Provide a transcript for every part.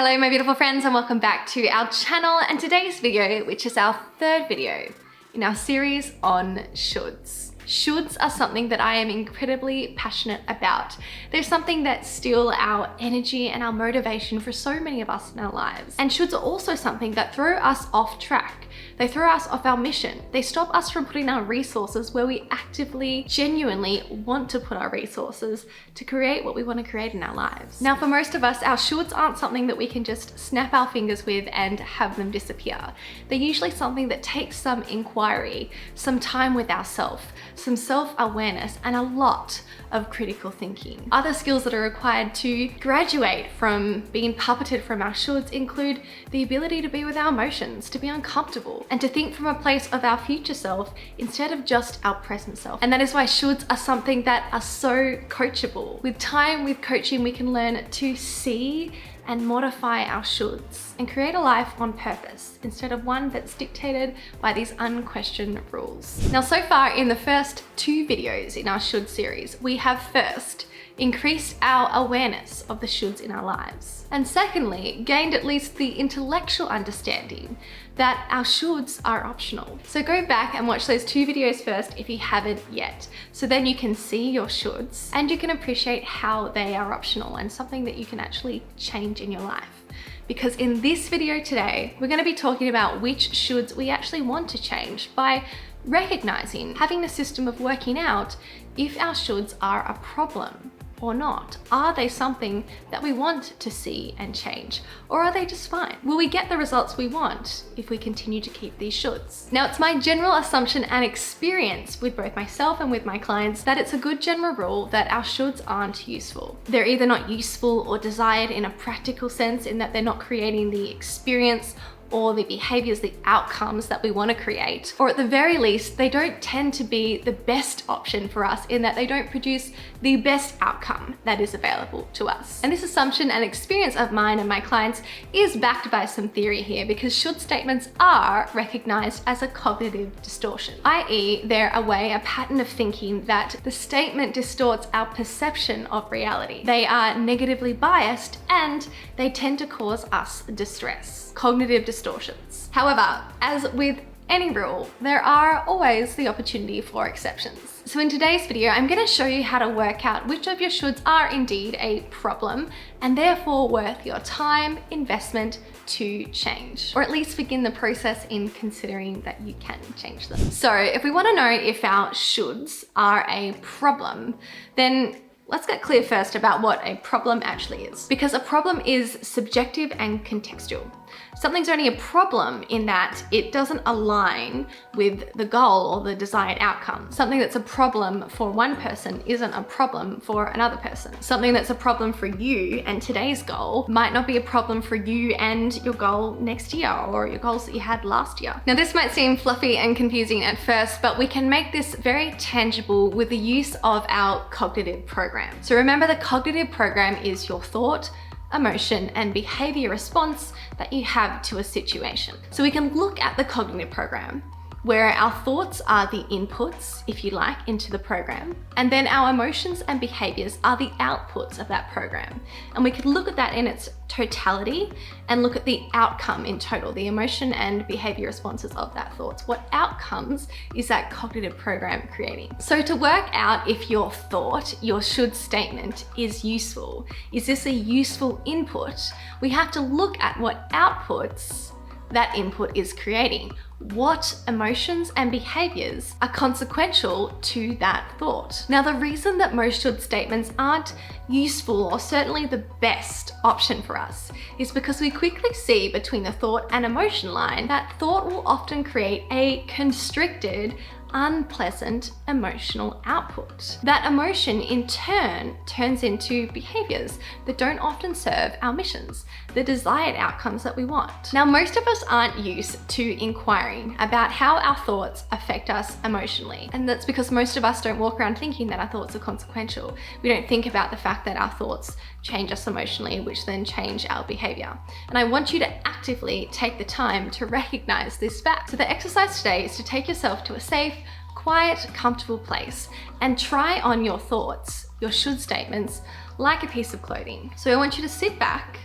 Hello my beautiful friends and welcome back to our channel and today's video, which is our third video in our series on shoulds. Shoulds are something that I am incredibly passionate about. They're something that steal our energy and our motivation for so many of us in our lives. And shoulds are also something that throw us off track. They throw us off our mission. They stop us from putting our resources where we actively, genuinely want to put our resources to create what we want to create in our lives. Now, for most of us, our shoulds aren't something that we can just snap our fingers with and have them disappear. They're usually something that takes some inquiry, some time with ourselves, some self-awareness, and a lot of critical thinking. Other skills that are required to graduate from being puppeted from our shoulds include the ability to be with our emotions, to be uncomfortable, and to think from a place of our future self instead of just our present self. And that is why shoulds are something that are so coachable. With time, with coaching, we can learn to see and modify our shoulds and create a life on purpose instead of one that's dictated by these unquestioned rules. Now, so far in the first two videos in our should series, we have first increased our awareness of the shoulds in our lives. And secondly, gained at least the intellectual understanding that our shoulds are optional. So go back and watch those two videos first if you haven't yet. So then you can see your shoulds and you can appreciate how they are optional and something that you can actually change in your life. Because in this video today, we're going to be talking about which shoulds we actually want to change by recognizing, having a system of working out if our shoulds are a problem or not. Are they something that we want to see and change, or are they just fine? Will we get the results we want if we continue to keep these shoulds? Now, it's my general assumption and experience with both myself and with my clients that it's a good general rule that our shoulds aren't useful. They're either not useful or desired in a practical sense, in that they're not creating the experience or the behaviors, the outcomes that we want to create, or at the very least, they don't tend to be the best option for us, in that they don't produce the best outcome that is available to us. And this assumption and experience of mine and my clients is backed by some theory here, because should statements are recognized as a cognitive distortion, i.e. they're a pattern of thinking that the statement distorts our perception of reality. They are negatively biased and they tend to cause us distress. Cognitive distortions. However, as with any rule, there are always the opportunity for exceptions. So in today's video, I'm going to show you how to work out which of your shoulds are indeed a problem and therefore worth your time, investment to change, or at least begin the process in considering that you can change them. So if we want to know if our shoulds are a problem, then let's get clear first about what a problem actually is, because a problem is subjective and contextual. Something's only a problem in that it doesn't align with the goal or the desired outcome. Something that's a problem for one person isn't a problem for another person. Something that's a problem for you and today's goal might not be a problem for you and your goal next year, or your goals that you had last year. Now, this might seem fluffy and confusing at first, but we can make this very tangible with the use of our cognitive program. So remember, the cognitive program is your thought, emotion, and behavior response that you have to a situation. So we can look at the cognitive program, where our thoughts are the inputs, if you like, into the program, and then our emotions and behaviors are the outputs of that program. And we could look at that in its totality and look at the outcome in total, the emotion and behavior responses of that thoughts. What outcomes is that cognitive program creating? So to work out if your thought, your should statement is useful, is this a useful input, we have to look at what outputs that input is creating. What emotions and behaviors are consequential to that thought? Now, the reason that most should statements aren't useful, or certainly the best option for us, is because we quickly see between the thought and emotion line that thought will often create a constricted, unpleasant emotional output. That emotion in turn turns into behaviors that don't often serve our missions, the desired outcomes that we want. Now, most of us aren't used to inquiring about how our thoughts affect us emotionally. And that's because most of us don't walk around thinking that our thoughts are consequential. We don't think about the fact that our thoughts change us emotionally, which then change our behavior. And I want you to actively take the time to recognize this fact. So the exercise today is to take yourself to a safe, quiet, comfortable place and try on your thoughts, your should statements, like a piece of clothing. So I want you to sit back,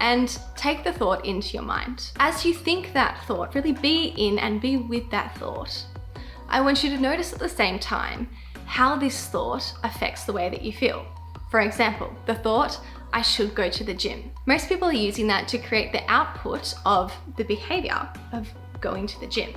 and take the thought into your mind. As you think that thought, really be in and be with that thought. I want you to notice at the same time how this thought affects the way that you feel. For example, the thought, I should go to the gym. Most people are using that to create the output of the behavior of going to the gym,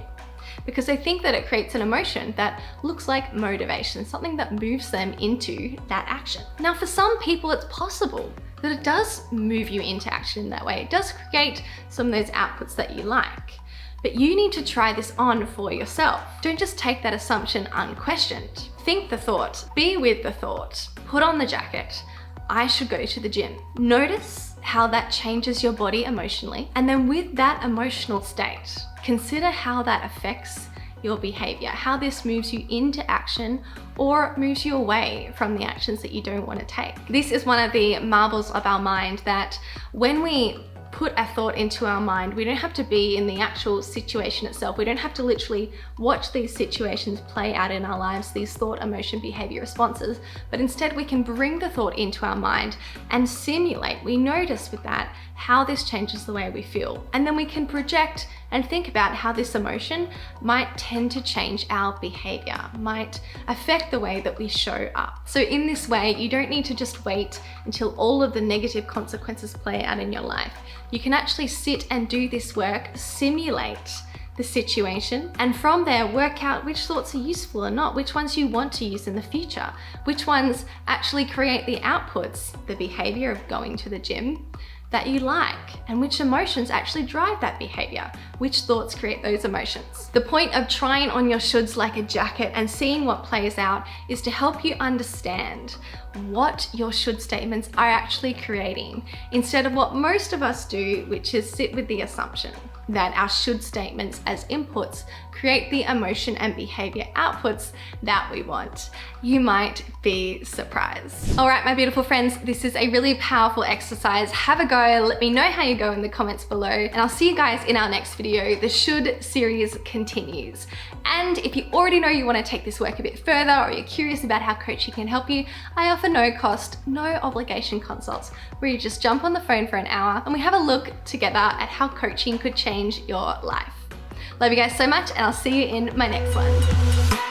because they think that it creates an emotion that looks like motivation, something that moves them into that action. Now, for some people, it's possible that it does move you into action in that way. It does create some of those outputs that you like. But you need to try this on for yourself. Don't just take that assumption unquestioned. Think the thought, be with the thought, put on the jacket, I should go to the gym. Notice how that changes your body emotionally. And then with that emotional state, consider how that affects your behavior, how this moves you into action or moves you away from the actions that you don't want to take. This is one of the marvels of our mind, that when we put a thought into our mind, we don't have to be in the actual situation itself. We don't have to literally watch these situations play out in our lives, these thought, emotion, behavior responses, but instead we can bring the thought into our mind and simulate. We notice with that how this changes the way we feel. And then we can project and think about how this emotion might tend to change our behavior, might affect the way that we show up. So in this way, you don't need to just wait until all of the negative consequences play out in your life. You can actually sit and do this work, simulate the situation, and from there work out which thoughts are useful or not, which ones you want to use in the future, which ones actually create the outputs, the behavior of going to the gym, that you like, and which emotions actually drive that behavior, which thoughts create those emotions. The point of trying on your shoulds like a jacket and seeing what plays out is to help you understand what your should statements are actually creating, instead of what most of us do, which is sit with the assumption that our should statements as inputs create the emotion and behavior outputs that we want. You might be surprised. All right, my beautiful friends, this is a really powerful exercise. Have a go. Let me know how you go in the comments below, and I'll see you guys in our next video. The should series continues. And if you already know you want to take this work a bit further, or you're curious about how coaching can help you, I offer no cost, no obligation consults where you just jump on the phone for an hour and we have a look together at how coaching could change your life. Love you guys so much, and I'll see you in my next one.